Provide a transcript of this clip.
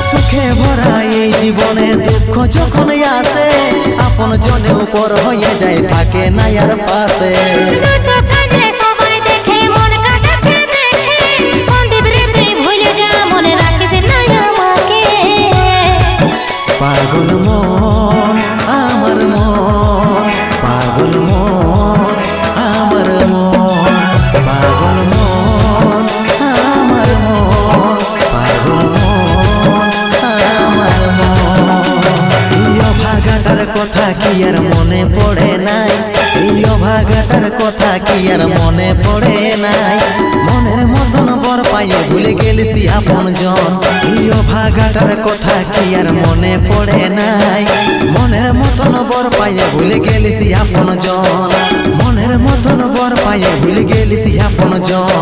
সুখে ভরা এই জীবনে দুঃখ যখন আসে আপন জনে উপর হয়ে যায় থাকে না আর পাশে। পাগল মন আমার মন, পাগল মন আমার মন, পাগল মন আমার মন, পাগল মন আমার মন। এই অভাগাটার কথা কি আর মনে পড়ে নাই, এই অভাগাটার কথা কি আর মনে পড়ে নাই। মনের মতন বর পাইয়ে ভুলে গেলিসি আপন জন, এই অভাগাটার কথা কি আর মনে পড়ে নাই। মনের মতন বর পাইয়ে ভুলে গেলিসি আপন জন, মনের মতন বর পাইয়ে ভুলে গেলিসি আপন জন।